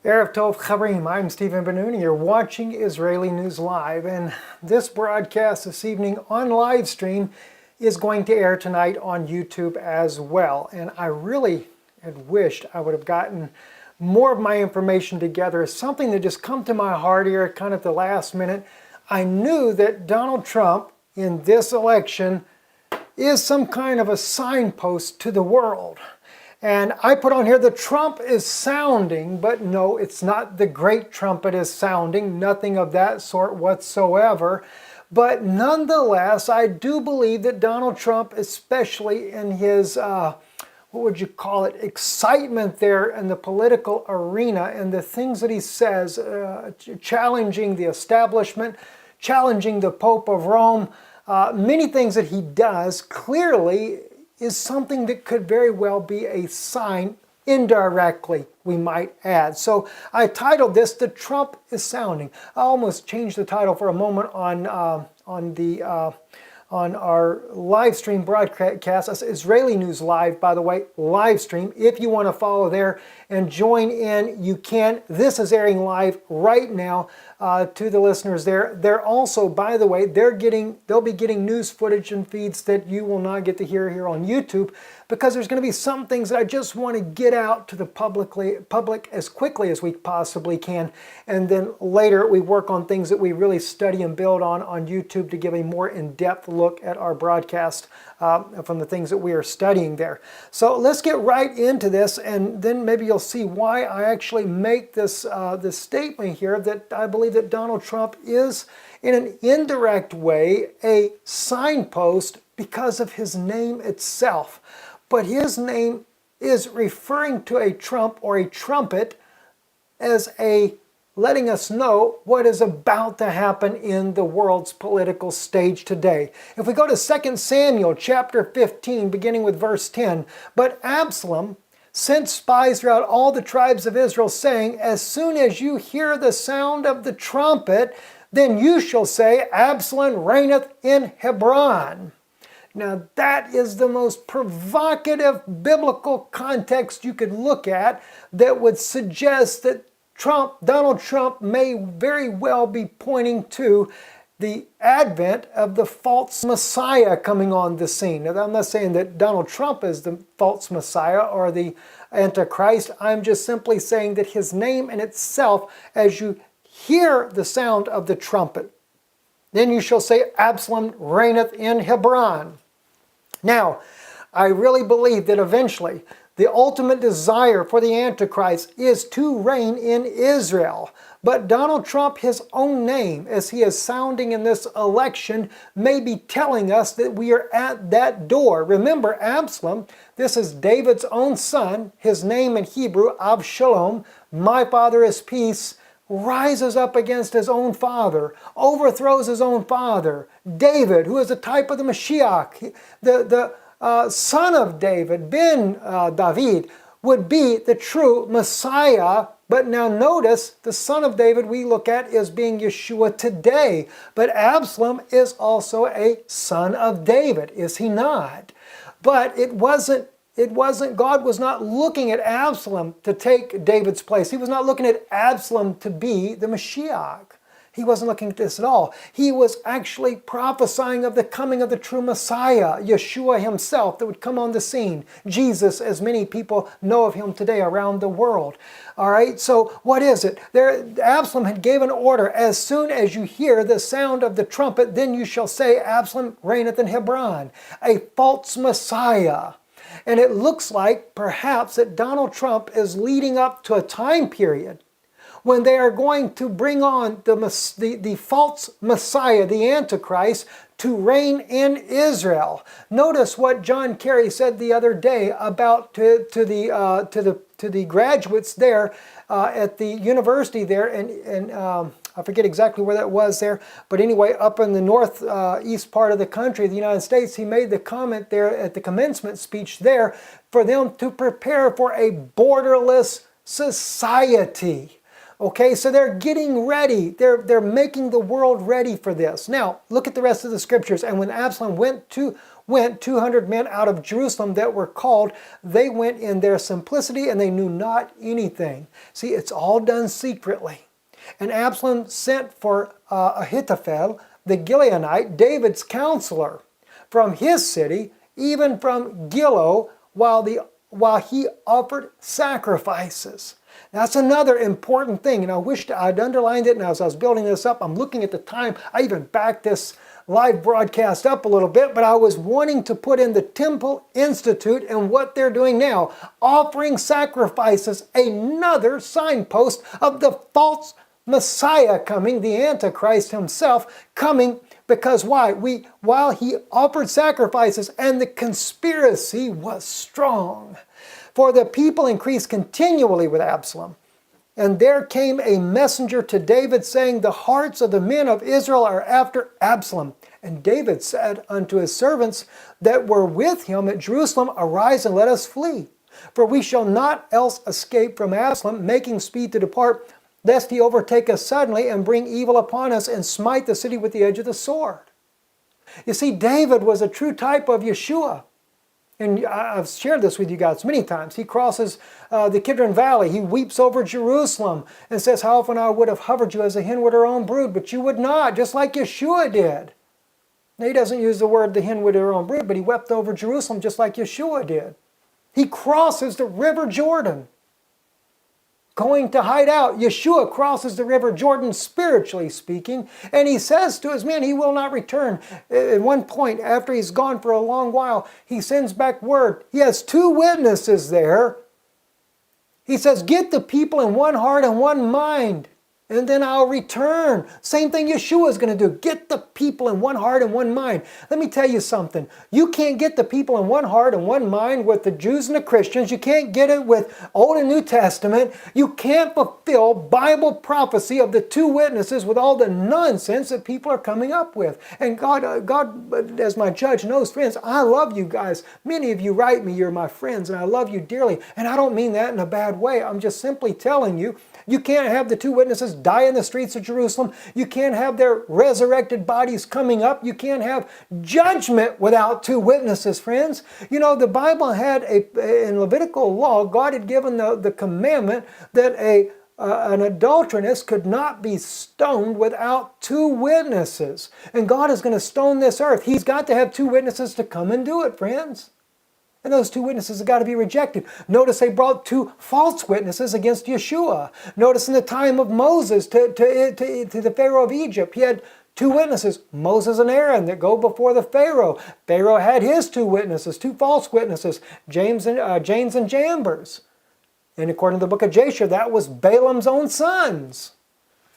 Erev Tov Chaverim, I'm Stephen Ben-Nun. You're watching Israeli News Live, and this broadcast this evening on live stream is going to air tonight on YouTube as well. And I really had wished I would have gotten more of my information together. It's something that just come to my heart here kind of at the last minute. I knew that Donald Trump in this election is some kind of a signpost to the world. And I put on here, the Trump is sounding, but no, it's not the great trumpet is sounding, nothing of that sort whatsoever. But nonetheless, I do believe that Donald Trump, especially in his, what would you call it, excitement there in the political arena and the things that he says, challenging the establishment, challenging the Pope of Rome, many things that he does clearly is something that could very well be a sign, indirectly, we might add. So I titled this, "The Trump is Sounding." I almost changed the title for a moment on our live stream broadcast. That's Israeli News Live, by the way, live stream. If you want to follow there and join in, you can. This is airing live right now to the listeners there. They're also, by the way, they'll be getting news footage and feeds that you will not get to hear here on YouTube, because there's going to be some things that I just want to get out to the public as quickly as we possibly can. And then later we work on things that we really study and build on YouTube to give a more in-depth look at our broadcast from the things that we are studying there. So let's get right into this, and then maybe you'll see why I actually make this, this statement here that I believe that Donald Trump is, in an indirect way, a signpost because of his name itself. But his name is referring to a trump or a trumpet as a letting us know what is about to happen in the world's political stage today. If we go to 2 Samuel chapter 15, beginning with verse 10, "But Absalom sent spies throughout all the tribes of Israel, saying, as soon as you hear the sound of the trumpet, then you shall say, Absalom reigneth in Hebron." Now that is the most provocative biblical context you could look at that would suggest that Donald Trump may very well be pointing to the advent of the false Messiah coming on the scene. Now, I'm not saying that Donald Trump is the false Messiah or the Antichrist. I'm just simply saying that his name in itself, as you hear the sound of the trumpet, then you shall say, Absalom reigneth in Hebron. Now, I really believe that eventually the ultimate desire for the Antichrist is to reign in Israel. But Donald Trump, his own name, as he is sounding in this election, may be telling us that we are at that door. Remember, Absalom, this is David's own son. His name in Hebrew, Avshalom, my father is peace, rises up against his own father, overthrows his own father. David, who is a type of the Mashiach, the son of David, Ben David, would be the true Messiah. But now notice, the son of David we look at as being Yeshua today. But Absalom is also a son of David, is he not? But it wasn't, God was not looking at Absalom to take David's place. He was not looking at Absalom to be the Mashiach. He wasn't looking at this at all. He was actually prophesying of the coming of the true Messiah, Yeshua himself, that would come on the scene. Jesus, as many people know of him today around the world. All right, so what is it? Absalom had given order, as soon as you hear the sound of the trumpet, then you shall say, Absalom reigneth in Hebron, a false Messiah. And it looks like perhaps that Donald Trump is leading up to a time period when they are going to bring on the false Messiah, the Antichrist, to reign in Israel. Notice what John Kerry said the other day about to the graduates there at the university there, and I forget exactly where that was there, but anyway, up in the northeast part of the country, the United States, he made the comment there at the commencement speech there for them to prepare for a borderless society. Okay, so they're getting ready. They're making the world ready for this. Now, look at the rest of the scriptures. And when Absalom went went 200 men out of Jerusalem that were called. They went in their simplicity and they knew not anything. See, it's all done secretly. And Absalom sent for Ahithophel, the Gileonite, David's counselor, from his city, even from Gilo, while he offered sacrifices. That's another important thing, and I wished I'd underlined it, and as I was building this up, I'm looking at the time. I even backed this live broadcast up a little bit, but I was wanting to put in the Temple Institute and what they're doing now, offering sacrifices, another signpost of the false Messiah coming, the Antichrist himself coming. Because why? While he offered sacrifices, and the conspiracy was strong. For the people increased continually with Absalom. And there came a messenger to David, saying, the hearts of the men of Israel are after Absalom. And David said unto his servants that were with him at Jerusalem, arise and let us flee. For we shall not else escape from Absalom, making speed to depart, lest he overtake us suddenly and bring evil upon us and smite the city with the edge of the sword. You see, David was a true type of Yeshua. And I've shared this with you guys many times. He crosses the Kidron Valley. He weeps over Jerusalem and says, how often I would have hovered you as a hen would her own brood, but you would not, just like Yeshua did. Now, he doesn't use the word the hen would her own brood, but he wept over Jerusalem just like Yeshua did. He crosses the river Jordan, going to hide out. Yeshua crosses the river Jordan, spiritually speaking, and he says to his men he will not return. At one point, after he's gone for a long while, he sends back word. He has 2 witnesses there. He says, get the people in one heart and one mind, and then I'll return. Same thing Yeshua is going to do. Get the people in one heart and one mind. Let me tell you something. You can't get the people in one heart and one mind with the Jews and the Christians. You can't get it with Old and New Testament. You can't fulfill Bible prophecy of the 2 witnesses with all the nonsense that people are coming up with. And God, as my judge knows, friends, I love you guys. Many of you write me, you're my friends, and I love you dearly. And I don't mean that in a bad way. I'm just simply telling you, you can't have the 2 witnesses die in the streets of Jerusalem. You can't have their resurrected bodies coming up. You can't have judgment without 2 witnesses, friends. You know, the Bible had in Levitical law, God had given the commandment that an adulteress could not be stoned without 2 witnesses. And God is going to stone this earth. He's got to have 2 witnesses to come and do it, friends. And those 2 witnesses have got to be rejected. Notice they brought 2 false witnesses against Yeshua. Notice in the time of Moses to the Pharaoh of Egypt, he had 2 witnesses, Moses and Aaron, that go before the Pharaoh. Pharaoh had his 2 witnesses, 2 false witnesses, James and Jambres. And according to the book of Jasher, that was Balaam's own sons.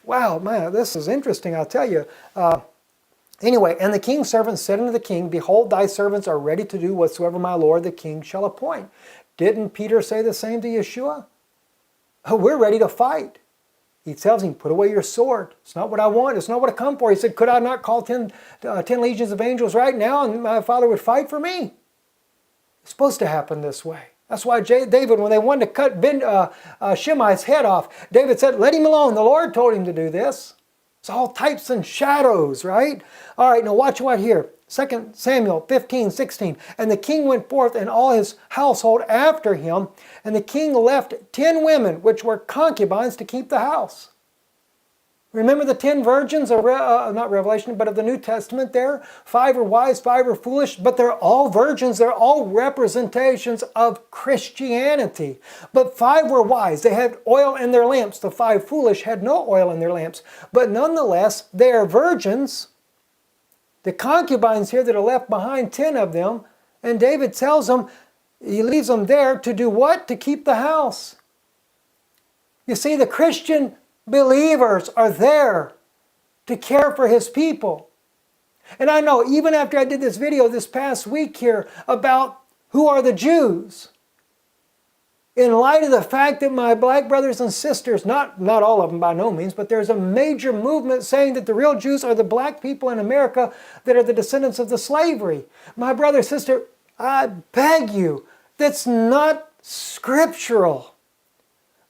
Wow, man, this is interesting, I'll tell you. Anyway, and the king's servants said unto the king, behold, thy servants are ready to do whatsoever my lord the king shall appoint. Didn't Peter say the same to Yeshua? We're ready to fight. He tells him, put away your sword. It's not what I want. It's not what I come for. He said, could I not call 10 legions of angels right now and my father would fight for me? It's supposed to happen this way. That's why David, when they wanted to cut Shimei's head off, David said, let him alone. The Lord told him to do this. It's all types and shadows, right? All right, now watch what here. 2 Samuel 15:16. And the king went forth and all his household after him, and the king left 10 women, which were concubines, to keep the house. Remember the 10 virgins of, not Revelation, but of the New Testament there? 5 are wise, 5 are foolish, but they're all virgins. They're all representations of Christianity. But 5 were wise. They had oil in their lamps. The 5 foolish had no oil in their lamps. But nonetheless, they are virgins. The concubines here that are left behind, 10 of them, and David tells them, he leaves them there to do what? To keep the house. You see, the Christian believers are there to care for his people. And I know, even after I did this video this past week here about who are the Jews, in light of the fact that my black brothers and sisters, not all of them by no means, but there's a major movement saying that the real Jews are the black people in America that are the descendants of the slavery. My brother, sister, I beg you, that's not scriptural.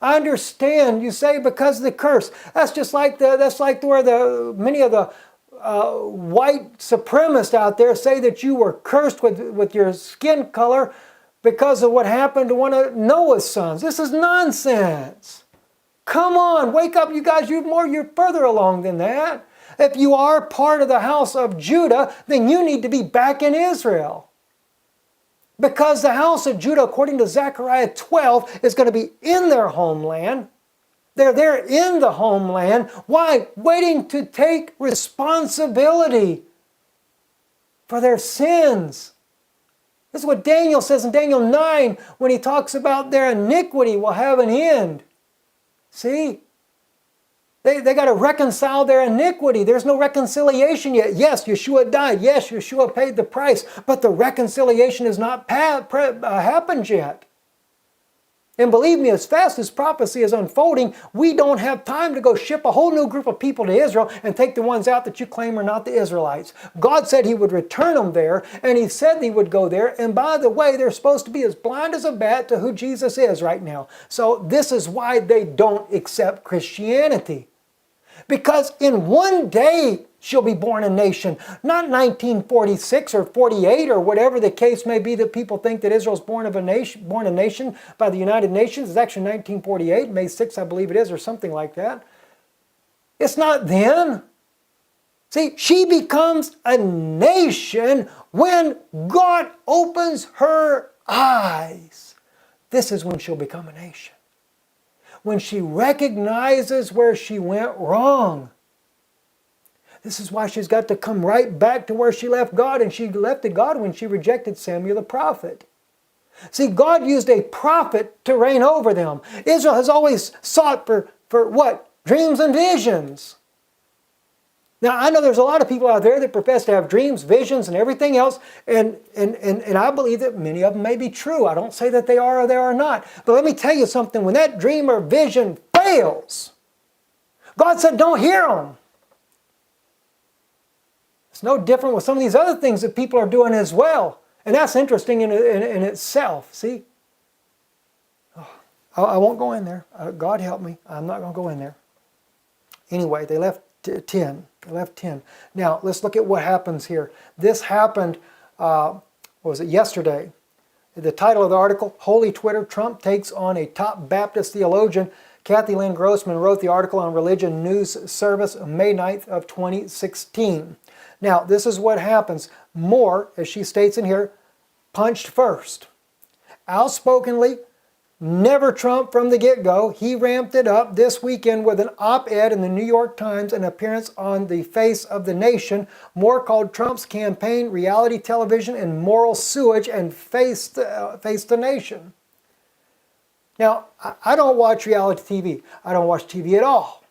I understand you say because of the curse. That's just like where many of the white supremacists out there say that you were cursed with your skin color because of what happened to one of Noah's sons. This is nonsense. Come on, wake up, you guys. You're further along than that. If you are part of the house of Judah, then you need to be back in Israel. Because the house of Judah, according to Zechariah 12, is going to be in their homeland. They're there in the homeland. Why? Waiting to take responsibility for their sins. This is what Daniel says in Daniel 9 when he talks about their iniquity will have an end. See? They got to reconcile their iniquity. There's no reconciliation yet. Yes, Yeshua died. Yes, Yeshua paid the price. But the reconciliation has not happened yet. And believe me, as fast as prophecy is unfolding, we don't have time to go ship a whole new group of people to Israel and take the ones out that you claim are not the Israelites. God said He would return them there, and He said He would go there. And by the way, they're supposed to be as blind as a bat to who Jesus is right now. So this is why they don't accept Christianity. Because in one day she'll be born a nation, not 1946 or 48 or whatever the case may be that people think that Israel's born a nation by the United Nations. It's actually 1948, May 6th, I believe it is, or something like that. It's not then. See, she becomes a nation when God opens her eyes. This is when she'll become a nation. When she recognizes where she went wrong. This is why she's got to come right back to where she left God, and she left God when she rejected Samuel the prophet. See, God used a prophet to reign over them. Israel has always sought for what? Dreams and visions. Now, I know there's a lot of people out there that profess to have dreams, visions, and everything else, and I believe that many of them may be true. I don't say that they are or they are not. But let me tell you something. When that dream or vision fails, God said, don't hear them. It's no different with some of these other things that people are doing as well. And that's interesting in itself, see? Oh, I won't go in there. God help me. I'm not going to go in there. Anyway, they left 10. They left 10. Now, let's look at what happens here. This happened, yesterday? The title of the article, Holy Twitter, Trump takes on a top Baptist theologian. Kathy Lynn Grossman wrote the article on Religion News Service on May 9th of 2016. Now, this is what happens. Moore, as she states in here, punched first. Outspokenly, never Trump from the get-go. He ramped it up this weekend with an op-ed in the New York Times, an appearance on the Face of the Nation. Moore called Trump's campaign reality television and moral sewage and face the nation. Now, I don't watch reality TV. I don't watch TV at all.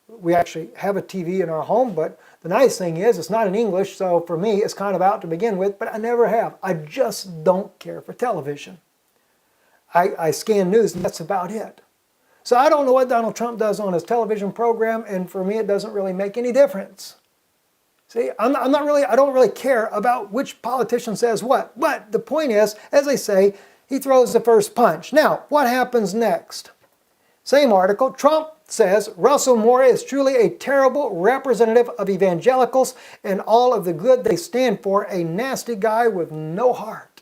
We actually have a TV in our home, but the nice thing is it's not in English, so for me it's kind of out to begin with, but I never have. I just don't care for television. I scan news and that's about it. So I don't know what Donald Trump does on his television program, and for me it doesn't really make any difference. See, I don't really care about which politician says what, but the point is, as I say, he throws the first punch. Now, what happens next? Same article, Trump says Russell Moore is truly a terrible representative of evangelicals and all of the good they stand for, a nasty guy with no heart.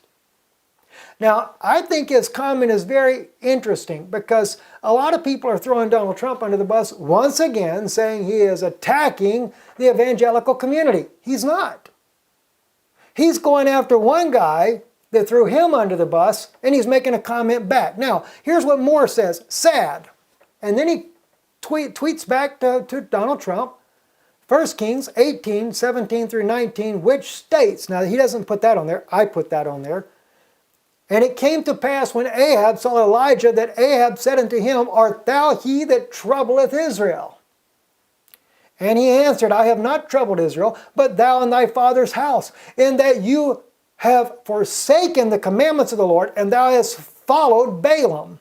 Now, I think his comment is very interesting because a lot of people are throwing Donald Trump under the bus once again, saying he is attacking the evangelical community. He's not. He's going after one guy that threw him under the bus, and he's making a comment back. Now, here's what Moore says, sad. And then he tweets back to Donald Trump, 1 Kings 18, 17 through 19, which states, now he doesn't put that on there, I put that on there, and it came to pass when Ahab saw Elijah that Ahab said unto him, art thou he that troubleth Israel? And he answered, I have not troubled Israel, but thou and thy father's house, in that you have forsaken the commandments of the Lord, and thou hast followed Balaam.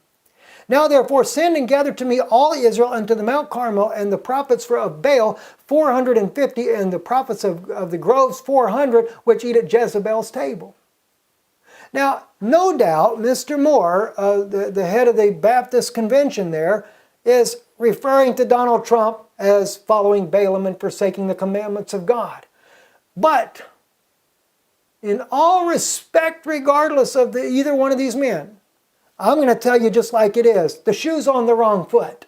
Now therefore send and gather to me all Israel unto the Mount Carmel, and the prophets of Baal 450, and the prophets of the groves 400, which eat at Jezebel's table. Now, no doubt, Mr. Moore, the head of the Baptist convention there, is referring to Donald Trump as following Balaam and forsaking the commandments of God. But in all respect, regardless of either one of these men, I'm going to tell you just like it is. The shoe's on the wrong foot.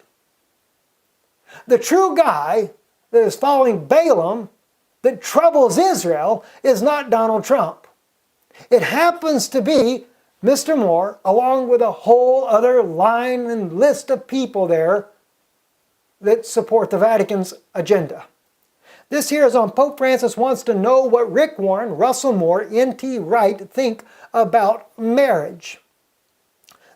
The true guy that is following Balaam that troubles Israel is not Donald Trump. It happens to be Mr. Moore, along with a whole other line and list of people there that support the Vatican's agenda. This here is on Pope Francis wants to know what Rick Warren, Russell Moore, N.T. Wright think about marriage.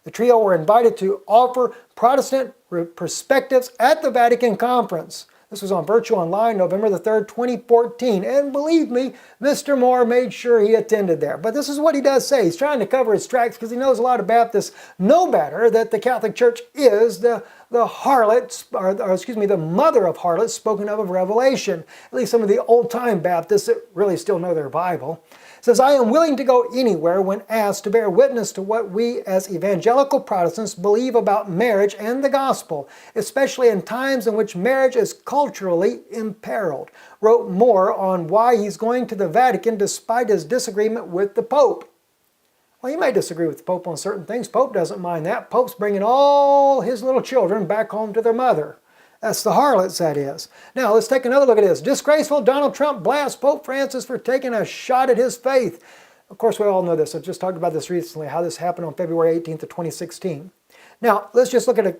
The trio were invited to offer Protestant perspectives at the Vatican Conference. This was on Virtue Online, November the 3rd, 2014. And believe me, Mr. Moore made sure he attended there. But this is what he does say. He's trying to cover his tracks because he knows a lot of Baptists know better that the Catholic Church is the harlot, or excuse me, the mother of harlots spoken of Revelation. At least some of the old-time Baptists that really still know their Bible. It says, I am willing to go anywhere when asked to bear witness to what we as evangelical Protestants believe about marriage and the gospel, especially in times in which marriage is culturally imperiled. Wrote Moore on why he's going to the Vatican despite his disagreement with the Pope. Well, you may disagree with the Pope on certain things. Pope doesn't mind that. Pope's bringing all his little children back home to their mother. That's the harlots, that is. Now, let's take another look at this. Disgraceful, Donald Trump blasts Pope Francis for taking a shot at his faith. Of course, we all know this. I just talked about this recently, how this happened on February 18th of 2016. Now, let's just look at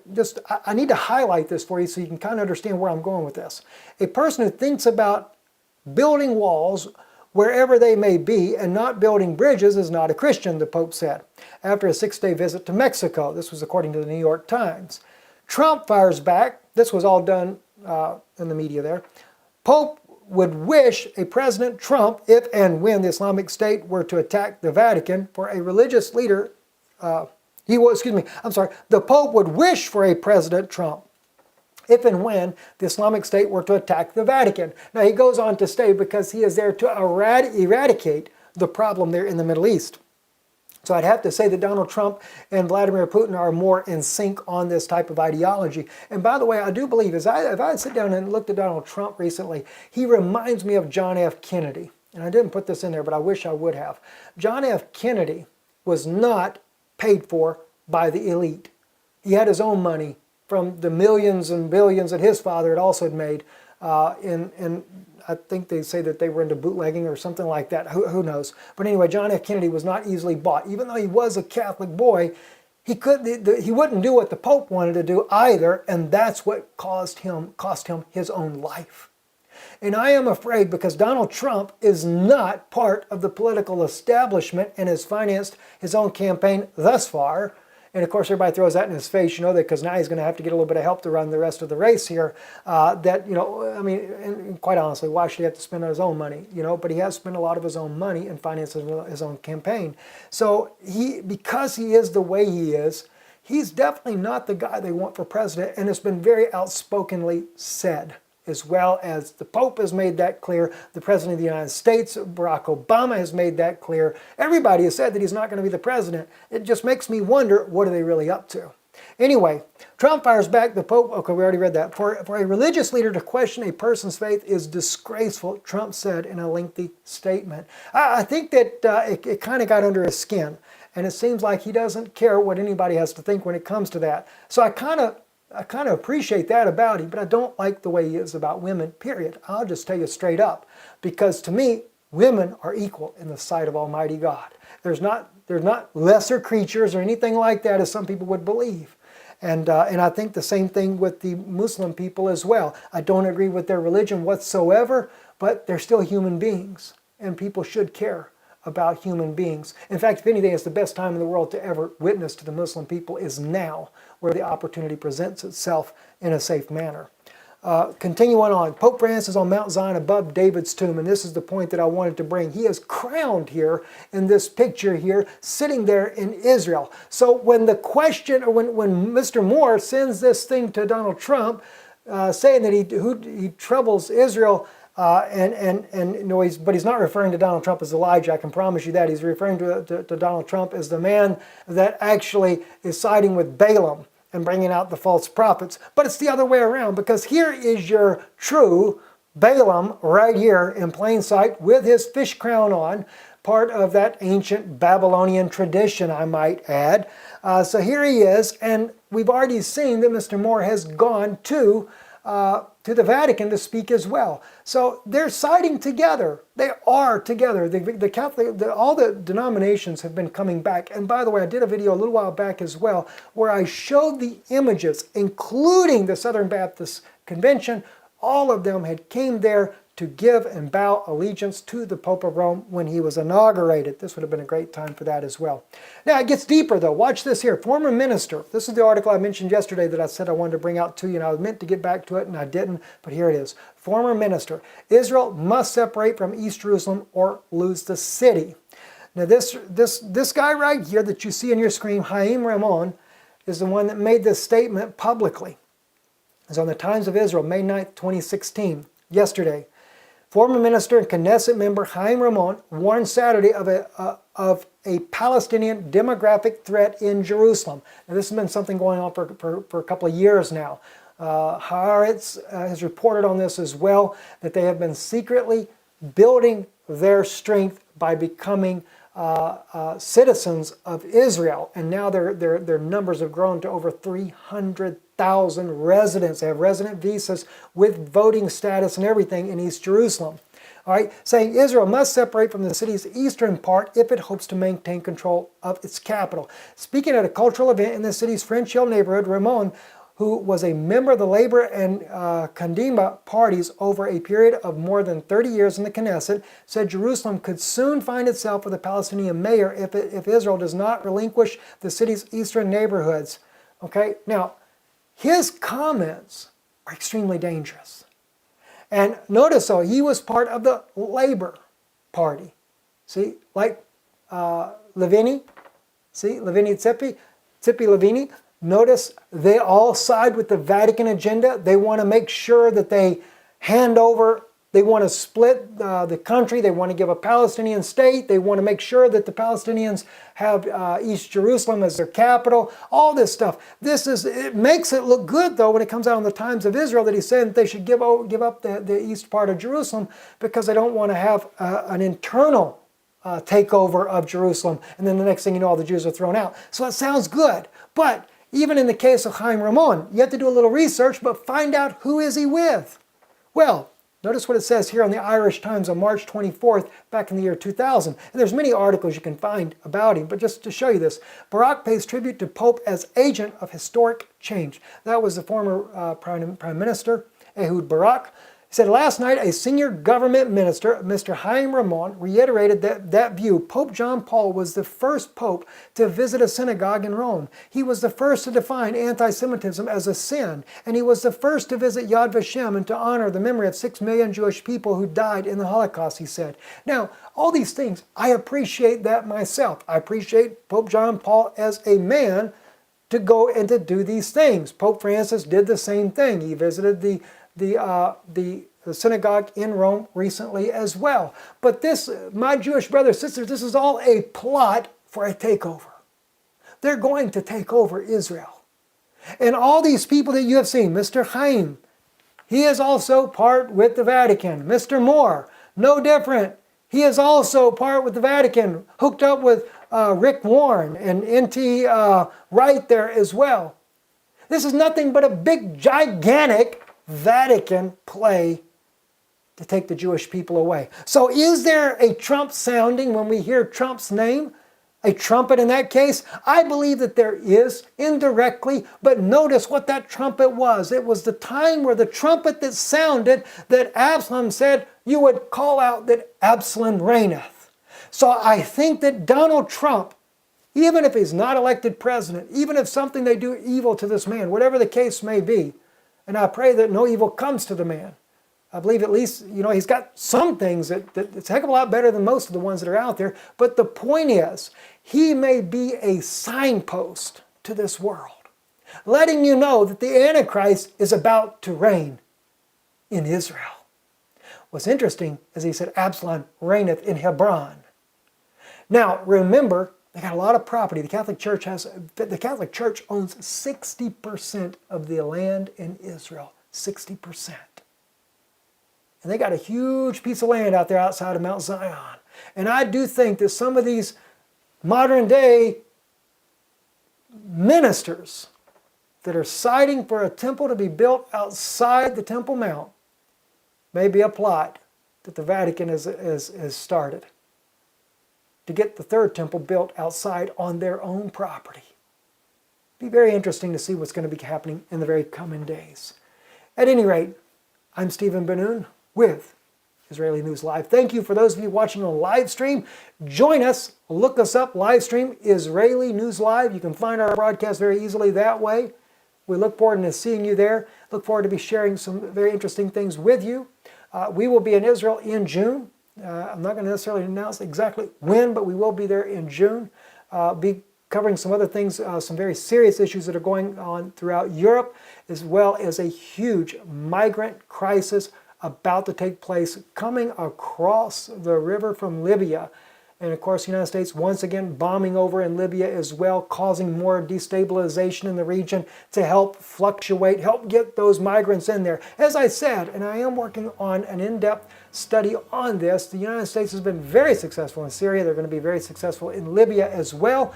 I need to highlight this for you so you can kind of understand where I'm going with this. A person who thinks about building walls wherever they may be and not building bridges is not a Christian, the Pope said, after a 6-day visit to Mexico. This was according to the New York Times. Trump fires back. This was all done in the media there. Pope would wish a President Trump, if and when the Islamic State were to attack the Vatican, for a religious leader, the Pope would wish for a President Trump, if and when the Islamic State were to attack the Vatican. Now he goes on to say because he is there to eradicate the problem there in the Middle East. So I'd have to say that Donald Trump and Vladimir Putin are more in sync on this type of ideology. And by the way, I do believe, if I sit down and looked at Donald Trump recently, he reminds me of John F. Kennedy. And I didn't put this in there, but I wish I would have. John F. Kennedy was not paid for by the elite. He had his own money from the millions and billions that his father had also made in I think they say that they were into bootlegging or something like that. Who knows? But anyway, John F. Kennedy was not easily bought. Even though he was a Catholic boy, he wouldn't do what the Pope wanted to do either, and that's what cost him his own life. And I am afraid because Donald Trump is not part of the political establishment and has financed his own campaign thus far. And of course, everybody throws that in his face, because now he's going to have to get a little bit of help to run the rest of the race here. And quite honestly, why should he have to spend his own money? But he has spent a lot of his own money and finances his own campaign. So because he is the way he is, he's definitely not the guy they want for president, and it's been very outspokenly said, as well as the Pope has made that clear. The President of the United States, Barack Obama, has made that clear. Everybody has said that he's not going to be the president. It just makes me wonder, what are they really up to? Anyway, Trump fires back. The Pope, okay, we already read that. For a religious leader to question a person's faith is disgraceful, Trump said in a lengthy statement. I think that it kind of got under his skin, and it seems like he doesn't care what anybody has to think when it comes to that. So I kind of appreciate that about him, but I don't like the way he is about women, period. I'll just tell you straight up. Because to me, women are equal in the sight of Almighty God. They're not lesser creatures or anything like that, as some people would believe. And I think the same thing with the Muslim people as well. I don't agree with their religion whatsoever, but they're still human beings. And people should care about human beings. In fact, if anything, it's the best time in the world to ever witness to the Muslim people is now, where the opportunity presents itself in a safe manner. Continuing on, Pope Francis on Mount Zion above David's tomb, and this is the point that I wanted to bring. He is crowned here in this picture here, sitting there in Israel. So when the question, or when Mr. Moore sends this thing to Donald Trump, saying that he troubles Israel, but he's not referring to Donald Trump as Elijah. I can promise you that. He's referring to Donald Trump as the man that actually is siding with Balaam and bringing out the false prophets. But it's the other way around, because here is your true Balaam right here in plain sight with his fish crown on, part of that ancient Babylonian tradition, I might add. So here he is, and we've already seen that Mr. Moore has gone to the Vatican to speak as well. So they're siding together. They are together. The Catholic, all the denominations have been coming back. And by the way, I did a video a little while back as well where I showed the images, including the Southern Baptist Convention. All of them had came there to give and bow allegiance to the Pope of Rome when he was inaugurated. This would have been a great time for that as well. Now it gets deeper though. Watch this here. Former minister. This is the article I mentioned yesterday that I said I wanted to bring out to you, and I was meant to get back to it and I didn't, but here it is. Former minister. Israel must separate from East Jerusalem or lose the city. Now this guy right here that you see on your screen, Haim Ramon, is the one that made this statement publicly. It's on the Times of Israel, May 9th, 2016, yesterday. Former minister and Knesset member Haim Ramon warned Saturday of a Palestinian demographic threat in Jerusalem. Now, this has been something going on for a couple of years now. Haaretz has reported on this as well, that they have been secretly building their strength by becoming citizens of Israel. And now their numbers have grown to over 300,000 residents. They have resident visas with voting status and everything in East Jerusalem. All right, saying Israel must separate from the city's eastern part if it hopes to maintain control of its capital. Speaking at a cultural event in the city's French Hill neighborhood, Ramon, who was a member of the Labor and Kadima parties over a period of more than 30 years in the Knesset, said Jerusalem could soon find itself with a Palestinian mayor if Israel does not relinquish the city's eastern neighborhoods. Okay, now, his comments are extremely dangerous. And notice though, he was part of the Labor Party. See, like Livini, see, Livini Tzipi Livini. Notice they all side with the Vatican agenda. They want to make sure that they hand over, they want to split the country. They want to give a Palestinian state. They want to make sure that the Palestinians have East Jerusalem as their capital. All this stuff. It makes it look good though when it comes out in the Times of Israel that he's saying that they should give up the east part of Jerusalem because they don't want to have an internal takeover of Jerusalem. And then the next thing you know, all the Jews are thrown out. So it sounds good. But even in the case of Haim Ramon, you have to do a little research, but find out who is he with. Well, notice what it says here on the Irish Times on March 24th, back in the year 2000. And there's many articles you can find about him, but just to show you this, Barak pays tribute to Pope as agent of historic change. That was the former Prime Minister, Ehud Barak. He said, last night, a senior government minister, Mr. Haim Ramon, reiterated that view. Pope John Paul was the first pope to visit a synagogue in Rome. He was the first to define anti-Semitism as a sin, and he was the first to visit Yad Vashem and to honor the memory of 6 million Jewish people who died in the Holocaust, he said. Now, all these things, I appreciate that myself. I appreciate Pope John Paul as a man to go and to do these things. Pope Francis did the same thing. He visited the synagogue in Rome recently as well. But this, my Jewish brothers and sisters, this is all a plot for a takeover. They're going to take over Israel. And all these people that you have seen, Mr. Haim, he is also part with the Vatican. Mr. Moore, no different. He is also part with the Vatican, hooked up with Rick Warren and N.T. Wright there as well. This is nothing but a big, gigantic Vatican play to take the Jewish people away. So is there a Trump sounding when we hear Trump's name? A trumpet in that case? I believe that there is, indirectly, but notice what that trumpet was. It was the time where the trumpet that sounded that Absalom said, you would call out that Absalom reigneth. So I think that Donald Trump, even if he's not elected president, even if something they do evil to this man, whatever the case may be, and I pray that no evil comes to the man. I believe at least, he's got some things that's a heck of a lot better than most of the ones that are out there. But the point is, he may be a signpost to this world, letting you know that the Antichrist is about to reign in Israel. What's interesting is he said, Absalom reigneth in Hebron. Now, remember, They got a lot of property. The Catholic Church owns 60% of the land in Israel. 60%. And they got a huge piece of land out there outside of Mount Zion. And I do think that some of these modern day ministers that are citing for a temple to be built outside the Temple Mount may be a plot that the Vatican has started to get the third temple built outside on their own property. Be very interesting to see what's going to be happening in the very coming days. At any rate, I'm Stephen Ben-Nun with Israeli News Live. Thank you for those of you watching on live stream. Join us, look us up, live stream Israeli News Live. You can find our broadcast very easily that way. We look forward to seeing you there. Look forward to be sharing some very interesting things with you. We will be in Israel in June. I'm not going to necessarily announce exactly when, but we will be there in June. Be covering some other things, some very serious issues that are going on throughout Europe, as well as a huge migrant crisis about to take place coming across the river from Libya. And of course, the United States once again bombing over in Libya as well, causing more destabilization in the region to help fluctuate, help get those migrants in there. As I said, and I am working on an in-depth study on this, the United States has been very successful in Syria. They're going to be very successful in Libya as well,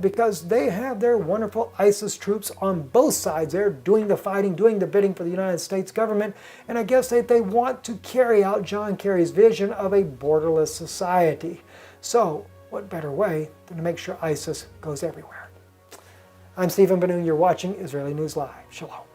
because they have their wonderful ISIS troops on both sides. They're doing the fighting, doing the bidding for the United States government, and I guess that they want to carry out John Kerry's vision of a borderless society. So, what better way than to make sure ISIS goes everywhere? I'm Stephen Ben-Nun. You're watching Israeli News Live. Shalom.